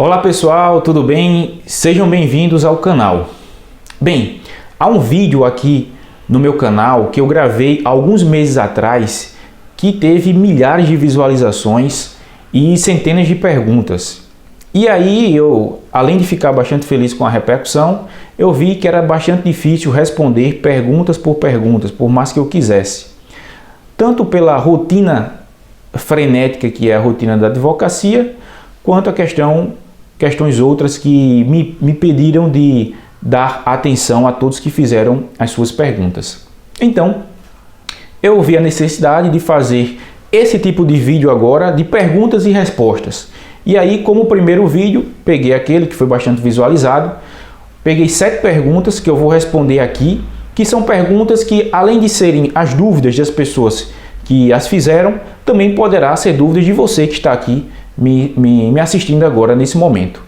Olá pessoal, tudo bem? Sejam bem-vindos ao canal. Bem, há um vídeo aqui no meu canal que eu gravei alguns meses atrás que teve milhares de visualizações e centenas de perguntas. E aí eu, além de ficar bastante feliz com a repercussão, eu vi que era bastante difícil responder perguntas, por mais que eu quisesse. Tanto pela rotina frenética que é a rotina da advocacia, quanto a questões outras que me pediram de dar atenção a todos que fizeram as suas perguntas. Então, eu vi a necessidade de fazer esse tipo de vídeo agora de perguntas e respostas. E aí, como primeiro vídeo, peguei aquele que foi bastante visualizado, peguei 7 perguntas que eu vou responder aqui, que são perguntas que, além de serem as dúvidas das pessoas que as fizeram, também poderá ser dúvidas de você que está aqui me assistindo agora nesse momento.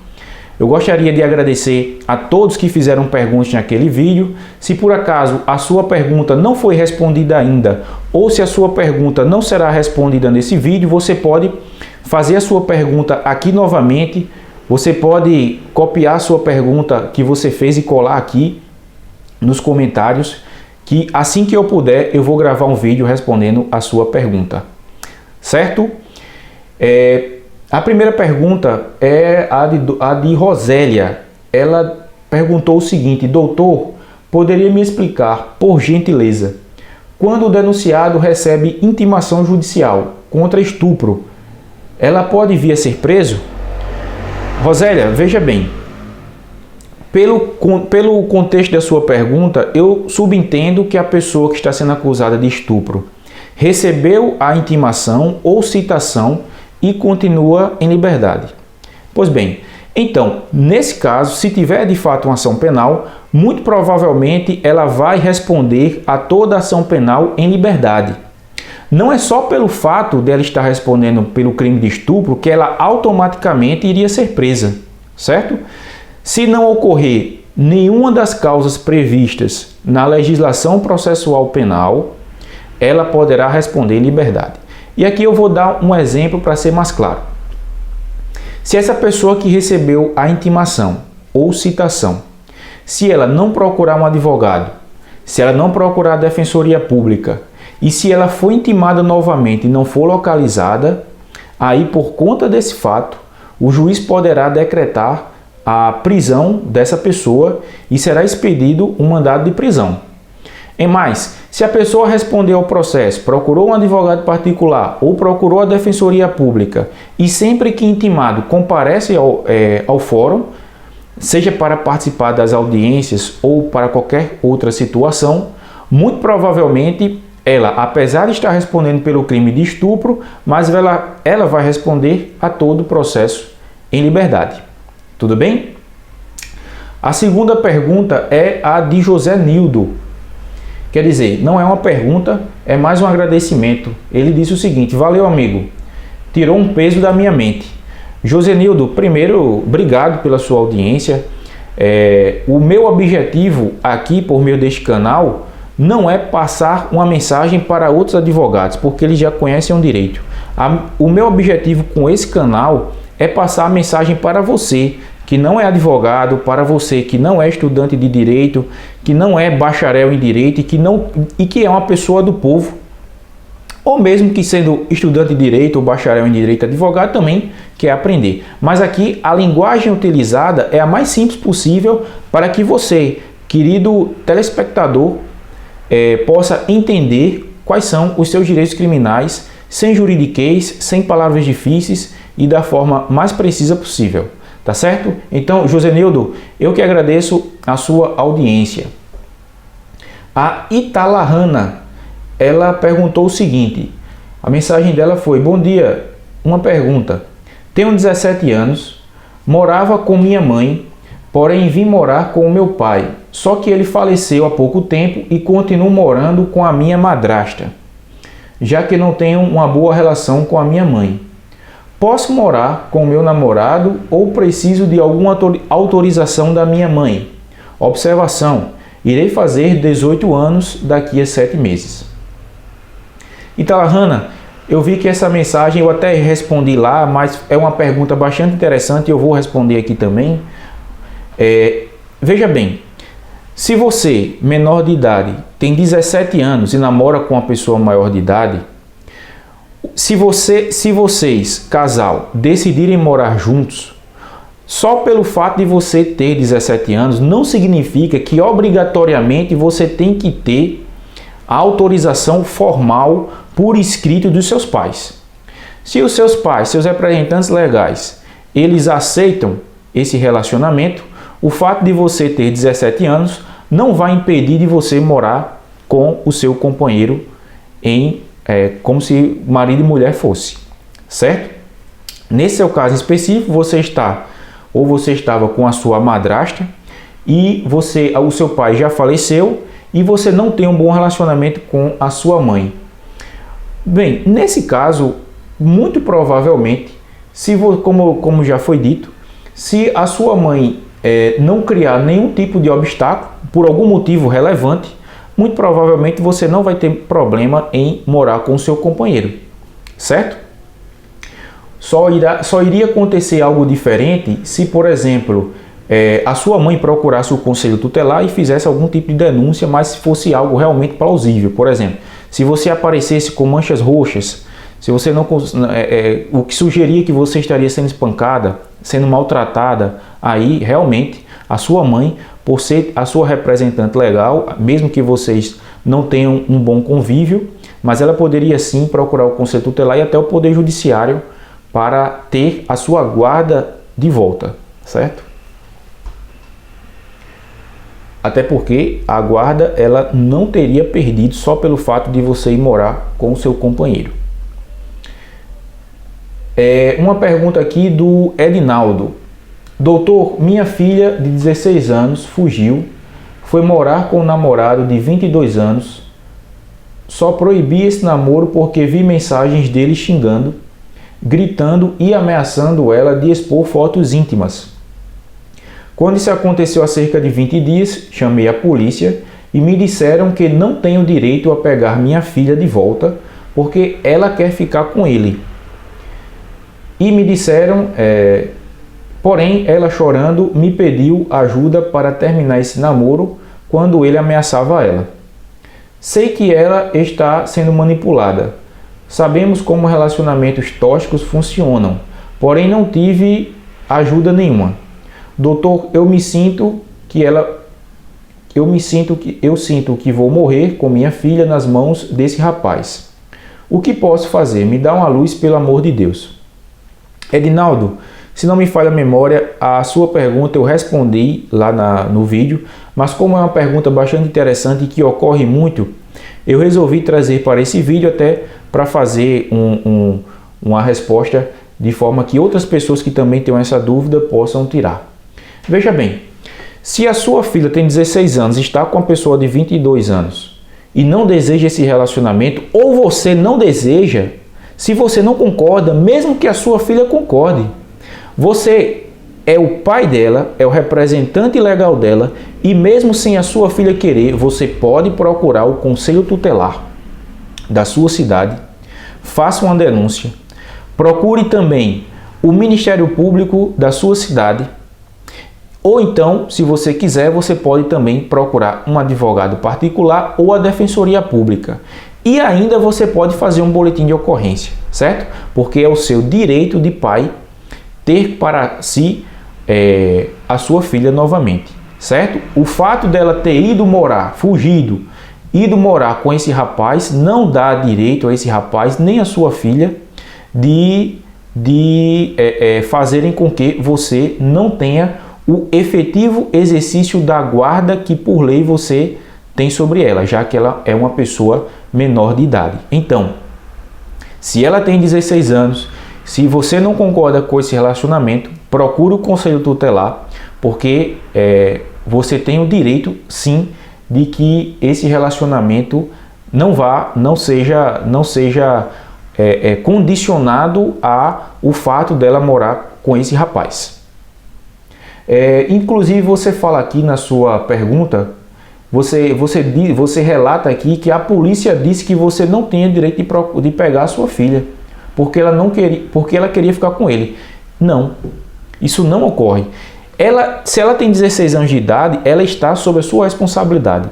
Eu gostaria de agradecer a todos que fizeram perguntas naquele vídeo. Se por acaso a sua pergunta não foi respondida ainda, ou se a sua pergunta não será respondida nesse vídeo, você pode fazer a sua pergunta aqui novamente. Você pode copiar a sua pergunta que você fez e colar aqui nos comentários, que assim que eu puder eu vou gravar um vídeo respondendo a sua pergunta, certo? A primeira pergunta é a de Rosélia. Ela perguntou o seguinte: doutor, poderia me explicar, por gentileza, quando o denunciado recebe intimação judicial contra estupro, ela pode vir a ser preso? Rosélia, veja bem, pelo contexto da sua pergunta, eu subentendo que a pessoa que está sendo acusada de estupro recebeu a intimação ou citação e continua em liberdade. Pois bem, então, nesse caso, se tiver de fato uma ação penal, muito provavelmente ela vai responder a toda a ação penal em liberdade. Não é só pelo fato dela estar respondendo pelo crime de estupro que ela automaticamente iria ser presa, certo? Se não ocorrer nenhuma das causas previstas na legislação processual penal, ela poderá responder em liberdade. E aqui eu vou dar um exemplo para ser mais claro. Se essa pessoa que recebeu a intimação ou citação, se ela não procurar um advogado, se ela não procurar a defensoria pública e se ela for intimada novamente e não for localizada, aí por conta desse fato, o juiz poderá decretar a prisão dessa pessoa e será expedido um mandado de prisão. Em mais, se a pessoa respondeu ao processo, procurou um advogado particular ou procurou a defensoria pública e sempre que intimado comparece ao fórum, seja para participar das audiências ou para qualquer outra situação, muito provavelmente ela, apesar de estar respondendo pelo crime de estupro, mas ela vai responder a todo o processo em liberdade. Tudo bem? A segunda pergunta é a de José Nildo. Quer dizer, não é uma pergunta, é mais um agradecimento. Ele disse o seguinte: valeu amigo, tirou um peso da minha mente. Josenildo, primeiro, obrigado pela sua audiência. O meu objetivo aqui, por meio deste canal, não é passar uma mensagem para outros advogados, porque eles já conhecem o direito. O meu objetivo com esse canal é passar a mensagem para você, que não é advogado, para você que não é estudante de direito, que não é bacharel em direito e que é uma pessoa do povo, ou mesmo que sendo estudante de direito ou bacharel em direito, advogado também quer aprender. Mas aqui a linguagem utilizada é a mais simples possível para que você, querido telespectador, possa entender quais são os seus direitos criminais, sem juridiquês, sem palavras difíceis e da forma mais precisa possível. Tá certo? Então, Josenildo, eu que agradeço a sua audiência. A Italahana, ela perguntou o seguinte, a mensagem dela foi: bom dia, uma pergunta. Tenho 17 anos, morava com minha mãe, porém vim morar com o meu pai, só que ele faleceu há pouco tempo e continuo morando com a minha madrasta, já que não tenho uma boa relação com a minha mãe. Posso morar com o meu namorado ou preciso de alguma autorização da minha mãe? Observação: irei fazer 18 anos daqui a 7 meses. Italahana, Eu vi que essa mensagem eu até respondi lá, mas é uma pergunta bastante interessante e eu vou responder aqui também. Veja bem, se você, menor de idade, tem 17 anos e namora com uma pessoa maior de idade, se vocês, casal, decidirem morar juntos, só pelo fato de você ter 17 anos, não significa que obrigatoriamente você tem que ter a autorização formal por escrito dos seus pais. Se os seus pais, seus representantes legais, eles aceitam esse relacionamento, o fato de você ter 17 anos não vai impedir de você morar com o seu companheiro como se marido e mulher fosse, certo? Nesse seu caso específico, você estava com a sua madrasta e o seu pai já faleceu e você não tem um bom relacionamento com a sua mãe. Bem, nesse caso, muito provavelmente, como já foi dito, se a sua mãe não criar nenhum tipo de obstáculo, por algum motivo relevante, muito provavelmente você não vai ter problema em morar com o seu companheiro, certo? Só iria acontecer algo diferente se, por exemplo, a sua mãe procurasse o conselho tutelar e fizesse algum tipo de denúncia, mas se fosse algo realmente plausível. Por exemplo, se você aparecesse com manchas roxas, se você não, o que sugeria que você estaria sendo espancada, sendo maltratada, aí realmente a sua mãe, por ser a sua representante legal, mesmo que vocês não tenham um bom convívio, mas ela poderia sim procurar o conselho tutelar e até o Poder Judiciário para ter a sua guarda de volta, certo? Até porque a guarda ela não teria perdido só pelo fato de você ir morar com o seu companheiro. Uma pergunta aqui do Edinaldo. Doutor, minha filha de 16 anos fugiu, foi morar com um namorado de 22 anos. Só proibi esse namoro porque vi mensagens dele xingando, gritando e ameaçando ela de expor fotos íntimas. Quando isso aconteceu há cerca de 20 dias, chamei a polícia e me disseram que não tenho direito a pegar minha filha de volta porque ela quer ficar com ele. E me disseram, porém, ela chorando me pediu ajuda para terminar esse namoro quando ele ameaçava ela. Sei que ela está sendo manipulada. Sabemos como relacionamentos tóxicos funcionam, porém não tive ajuda nenhuma. Doutor, eu sinto que vou morrer com minha filha nas mãos desse rapaz. O que posso fazer? Me dá uma luz, pelo amor de Deus. Edinaldo, se não me falha a memória, a sua pergunta eu respondi lá no vídeo, mas como é uma pergunta bastante interessante e que ocorre muito, eu resolvi trazer para esse vídeo até para fazer uma resposta de forma que outras pessoas que também tenham essa dúvida possam tirar. Veja bem, se a sua filha tem 16 anos e está com uma pessoa de 22 anos e não deseja esse relacionamento, ou você não deseja, se você não concorda, mesmo que a sua filha concorde, você é o pai dela, é o representante legal dela e mesmo sem a sua filha querer, você pode procurar o conselho tutelar da sua cidade, faça uma denúncia, procure também o Ministério Público da sua cidade, ou então, se você quiser, você pode também procurar um advogado particular ou a Defensoria Pública. E ainda você pode fazer um boletim de ocorrência, certo? Porque é o seu direito de pai ter para si a sua filha novamente, certo? O fato dela ter ido morar, fugido, ido morar com esse rapaz, não dá direito a esse rapaz nem a sua filha de fazerem com que você não tenha o efetivo exercício da guarda que por lei você tem sobre ela, já que ela é uma pessoa menor de idade. Então, se ela tem 16 anos, se você não concorda com esse relacionamento, procure o conselho tutelar, porque você tem o direito, sim, de que esse relacionamento não seja condicionado ao fato dela morar com esse rapaz. Inclusive você fala aqui na sua pergunta Você relata aqui que a polícia disse que você não tinha direito de pegar a sua filha, porque ela queria ficar com ele. Não, isso não ocorre. Se ela tem 16 anos de idade, ela está sob a sua responsabilidade.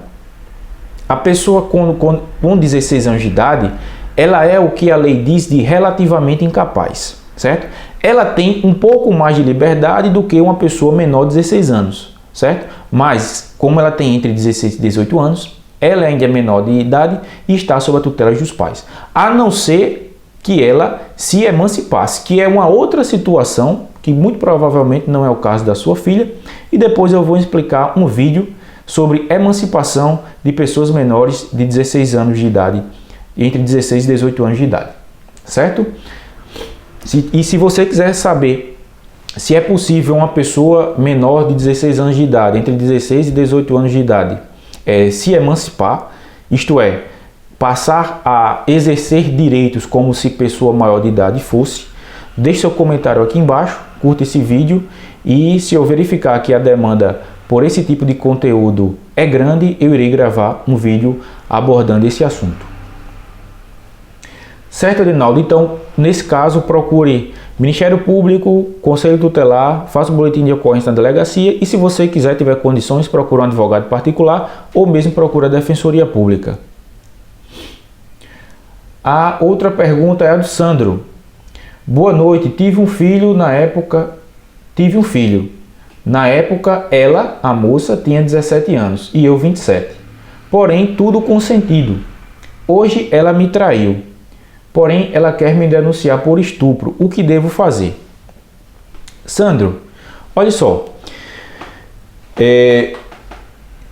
A pessoa com 16 anos de idade, ela é o que a lei diz de relativamente incapaz, certo? Ela tem um pouco mais de liberdade do que uma pessoa menor de 16 anos, certo? Mas, como ela tem entre 16 e 18 anos, ela ainda é menor de idade e está sob a tutela dos pais. A não ser que ela se emancipasse, que é uma outra situação, que muito provavelmente não é o caso da sua filha, e depois eu vou explicar um vídeo sobre emancipação de pessoas menores de 16 anos de idade, entre 16 e 18 anos de idade, certo? E se você quiser saber se é possível uma pessoa menor de 16 anos de idade, entre 16 e 18 anos de idade, se emancipar, isto é, passar a exercer direitos como se pessoa maior de idade fosse, deixe seu comentário aqui embaixo, curta esse vídeo e se eu verificar que a demanda por esse tipo de conteúdo é grande, eu irei gravar um vídeo abordando esse assunto. Certo, Adinaldo? Então, nesse caso, procure Ministério Público, Conselho Tutelar, faça um boletim de ocorrência na delegacia e se você tiver condições, procure um advogado particular ou mesmo procure a Defensoria Pública. A outra pergunta é a do Sandro. Boa noite, tive um filho. Na época, ela, a moça, tinha 17 anos e eu 27. Porém, tudo consentido. Hoje ela me traiu. Porém, ela quer me denunciar por estupro. O que devo fazer? Sandro, olha só.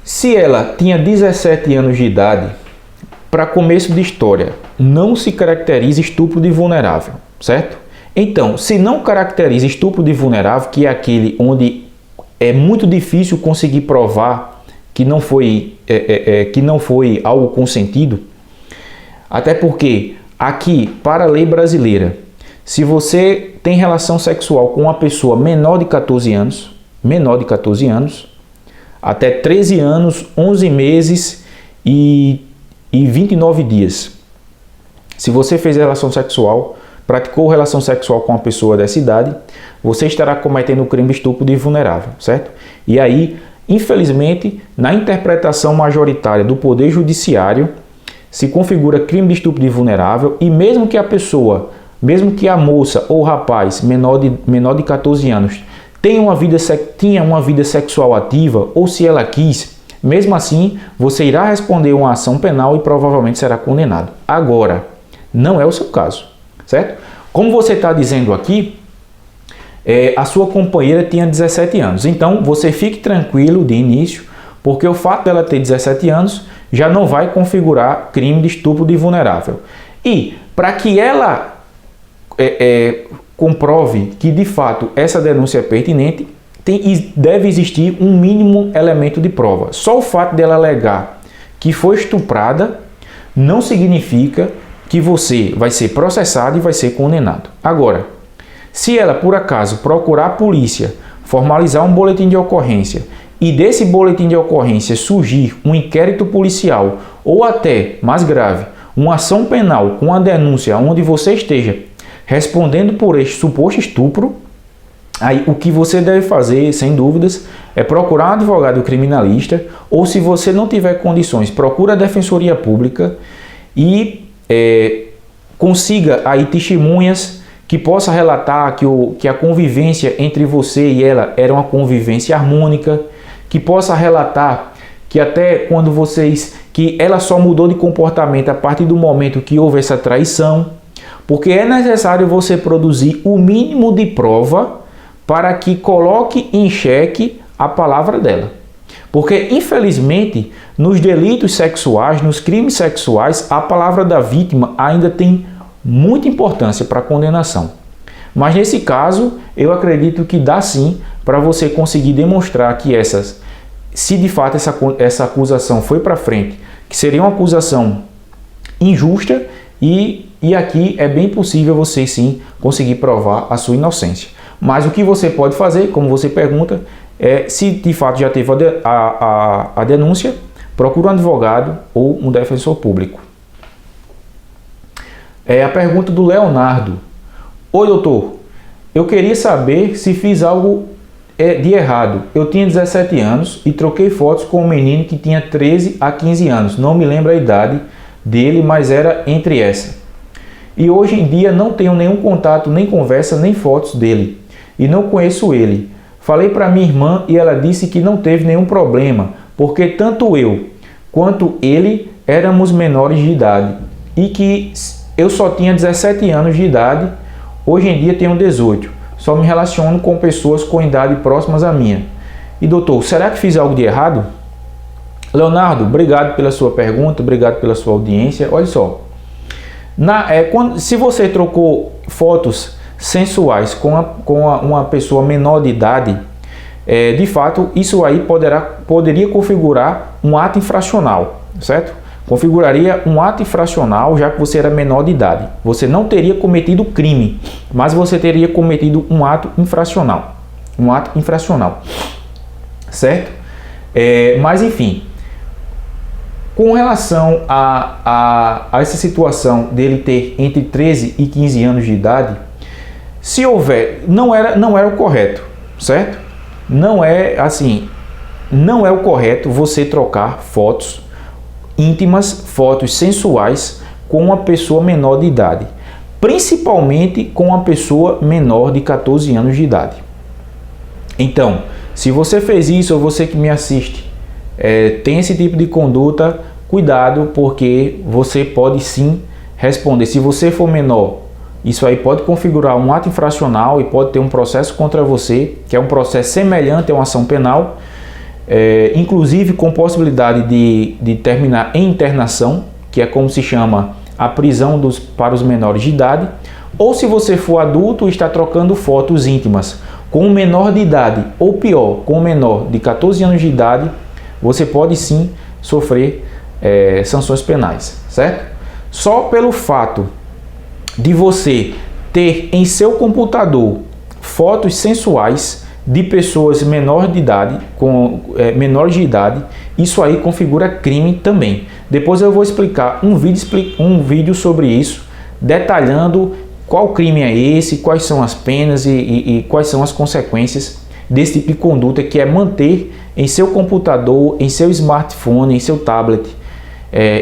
Se ela tinha 17 anos de idade, para começo de história, não se caracteriza estupro de vulnerável, certo? Então, se não caracteriza estupro de vulnerável, que é aquele onde é muito difícil conseguir provar que não foi algo consentido, até porque aqui, para a lei brasileira, se você tem relação sexual com uma pessoa menor de 14 anos, até 13 anos, 11 meses e 29 dias, se você fez relação sexual, praticou relação sexual com uma pessoa dessa idade, você estará cometendo o crime de estupro de vulnerável, certo? E aí, infelizmente, na interpretação majoritária do Poder Judiciário, se configura crime de estupro de vulnerável e mesmo que a moça ou o rapaz menor de 14 anos tinha uma vida sexual ativa ou se ela quis, mesmo assim você irá responder uma ação penal e provavelmente será condenado. Agora, não é o seu caso, certo? Como você está dizendo aqui, a sua companheira tinha 17 anos, então você fique tranquilo de início, porque o fato dela ter 17 anos já não vai configurar crime de estupro de vulnerável. E para que ela comprove que de fato essa denúncia é pertinente, deve existir um mínimo elemento de prova. Só o fato dela alegar que foi estuprada não significa que você vai ser processado e vai ser condenado. Agora, se ela por acaso procurar a polícia, formalizar um boletim de ocorrência e desse boletim de ocorrência surgir um inquérito policial ou até, mais grave, uma ação penal com a denúncia onde você esteja respondendo por este suposto estupro, aí o que você deve fazer, sem dúvidas, é procurar um advogado criminalista ou, se você não tiver condições, procura a Defensoria Pública e consiga aí testemunhas que possa relatar que a convivência entre você e ela era uma convivência harmônica, que possa relatar que até quando que ela só mudou de comportamento a partir do momento que houve essa traição, porque é necessário você produzir o mínimo de prova para que coloque em xeque a palavra dela. Porque, infelizmente, nos delitos sexuais, nos crimes sexuais, a palavra da vítima ainda tem muita importância para a condenação. Mas nesse caso, eu acredito que dá sim para você conseguir demonstrar que se de fato essa acusação foi para frente, que seria uma acusação injusta e aqui é bem possível você sim conseguir provar a sua inocência. Mas o que você pode fazer, como você pergunta, se de fato já teve a denúncia, procure um advogado ou um defensor público. A pergunta do Leonardo. Oi, doutor. Eu queria saber se fiz algo de errado. Eu tinha 17 anos e troquei fotos com um menino que tinha 13 a 15 anos. Não me lembro a idade dele, mas era entre essa. E hoje em dia não tenho nenhum contato, nem conversa, nem fotos dele. E não conheço ele. Falei para minha irmã e ela disse que não teve nenhum problema, porque tanto eu quanto ele éramos menores de idade. E que eu só tinha 17 anos de idade, hoje em dia tenho 18. Só me relaciono com pessoas com idade próximas à minha. E doutor, será que fiz algo de errado? Leonardo, obrigado pela sua pergunta, obrigado pela sua audiência. Olha só, se você trocou fotos sensuais com uma pessoa menor de idade, de fato, isso aí poderia configurar um ato infracional, certo? Configuraria um ato infracional, já que você era menor de idade. Você não teria cometido crime, mas você teria cometido um ato infracional. Um ato infracional, certo? Mas enfim, com relação a essa situação dele ter entre 13 e 15 anos de idade, se houver, não era o correto, certo? Não é o correto você trocar fotos íntimas, fotos sensuais com uma pessoa menor de idade, principalmente com uma pessoa menor de 14 anos de idade. Então, se você fez isso, ou você que me assiste, tem esse tipo de conduta, cuidado, porque você pode sim responder. Se você for menor, isso aí pode configurar um ato infracional e pode ter um processo contra você, que é um processo semelhante a uma ação penal, inclusive com possibilidade de terminar em internação, que é como se chama a prisão para os menores de idade. Ou se você for adulto e está trocando fotos íntimas com um menor de idade, ou pior, com um menor de 14 anos de idade, você pode sim sofrer sanções penais, certo? Só pelo fato de você ter em seu computador fotos sensuais de pessoas menores de idade, isso aí configura crime também. Depois eu vou explicar um vídeo sobre isso, detalhando qual crime é esse, quais são as penas e quais são as consequências desse tipo de conduta, que é manter em seu computador, em seu smartphone, em seu tablet,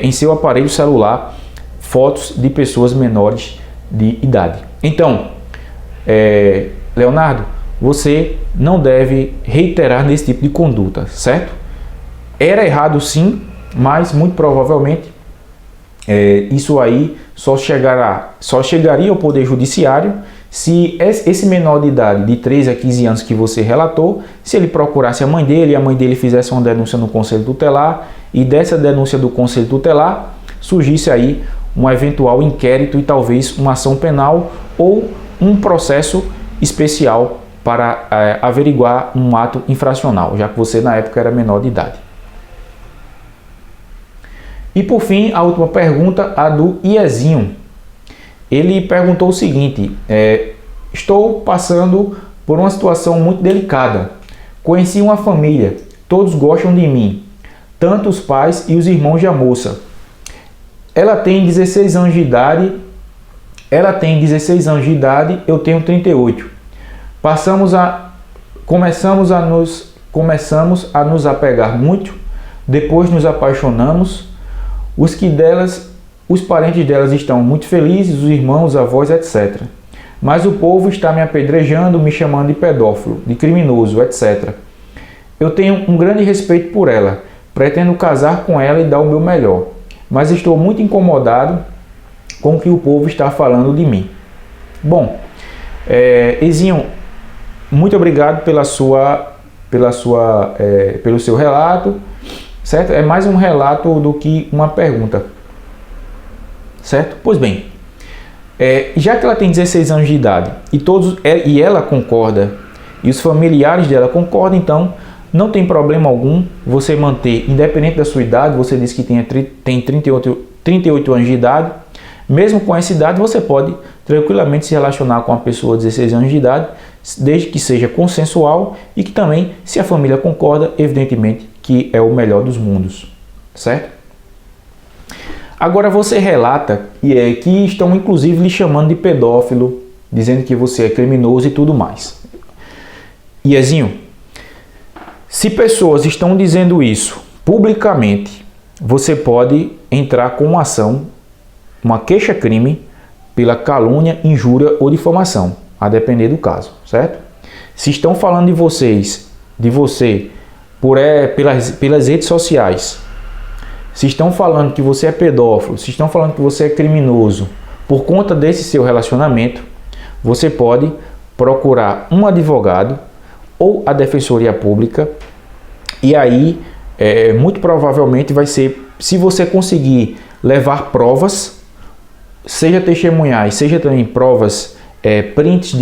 em seu aparelho celular, fotos de pessoas menores de idade. Então, Leonardo, você não deve reiterar nesse tipo de conduta, certo? Era errado sim, mas muito provavelmente isso aí só chegaria ao Poder Judiciário se esse menor de idade, de 13 a 15 anos que você relatou, se ele procurasse a mãe dele e a mãe dele fizesse uma denúncia no Conselho Tutelar e dessa denúncia do Conselho Tutelar surgisse aí um eventual inquérito e talvez uma ação penal ou um processo especial para averiguar um ato infracional, já que você na época era menor de idade. E por fim, a última pergunta, a do Iezinho. Ele perguntou o seguinte: estou passando por uma situação muito delicada. Conheci uma família, todos gostam de mim, tanto os pais e os irmãos da moça. Ela tem 16 anos de idade, eu tenho 38. Começamos a nos apegar muito, depois nos apaixonamos. Os parentes delas estão muito felizes, os irmãos, os avós, etc. Mas o povo está me apedrejando, me chamando de pedófilo, de criminoso, etc. Eu tenho um grande respeito por ela, pretendo casar com ela e dar o meu melhor, mas estou muito incomodado com o que o povo está falando de mim. Bom, Ezinho, muito obrigado pelo seu relato, certo? É mais um relato do que uma pergunta, certo? Pois bem, já que ela tem 16 anos de idade e ela concorda e os familiares dela concordam, então não tem problema algum você manter, independente da sua idade. Você disse que tem 38 anos de idade. Mesmo com essa idade, você pode tranquilamente se relacionar com uma pessoa de 16 anos de idade, desde que seja consensual e que também, se a família concorda, evidentemente que é o melhor dos mundos. certo? Agora você relata que estão inclusive lhe chamando de pedófilo, dizendo que você é criminoso e tudo mais. Iezinho, se pessoas estão dizendo isso publicamente, você pode entrar com uma ação, uma queixa-crime pela calúnia, injúria ou difamação, a depender do caso, certo? Se estão falando de você pelas redes sociais, se estão falando que você é pedófilo, se estão falando que você é criminoso por conta desse seu relacionamento, você pode procurar um advogado ou a Defensoria Pública e aí muito provavelmente vai ser, se você conseguir levar provas, seja testemunhais, seja também provas, prints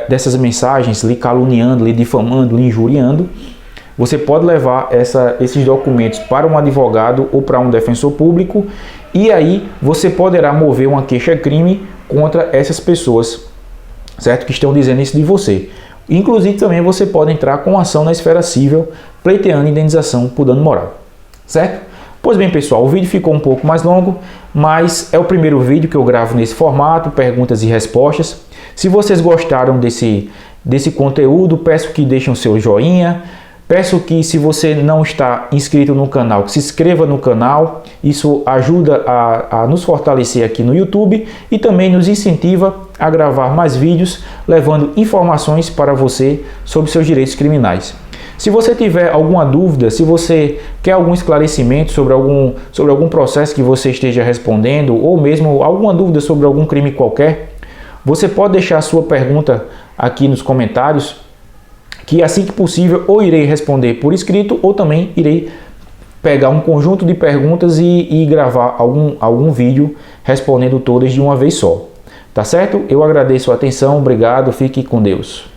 dessas mensagens lhe caluniando, lhe difamando, lhe injuriando, você pode levar esses documentos para um advogado ou para um defensor público e aí você poderá mover uma queixa-crime contra essas pessoas, certo? Que estão dizendo isso de você. Inclusive também você pode entrar com ação na esfera civil, pleiteando indenização por dano moral, certo? Pois bem, pessoal, o vídeo ficou um pouco mais longo, mas é o primeiro vídeo que eu gravo nesse formato, perguntas e respostas. Se vocês gostaram desse conteúdo, peço que deixem o seu joinha. Peço que, se você não está inscrito no canal, que se inscreva no canal. Isso ajuda a nos fortalecer aqui no YouTube e também nos incentiva a gravar mais vídeos, levando informações para você sobre seus direitos criminais. Se você tiver alguma dúvida, se você quer algum esclarecimento sobre algum processo que você esteja respondendo, ou mesmo alguma dúvida sobre algum crime qualquer, você pode deixar a sua pergunta aqui nos comentários, que assim que possível ou irei responder por escrito ou também irei pegar um conjunto de perguntas e gravar algum vídeo respondendo todas de uma vez só. Tá certo? Eu agradeço a atenção, obrigado, fique com Deus.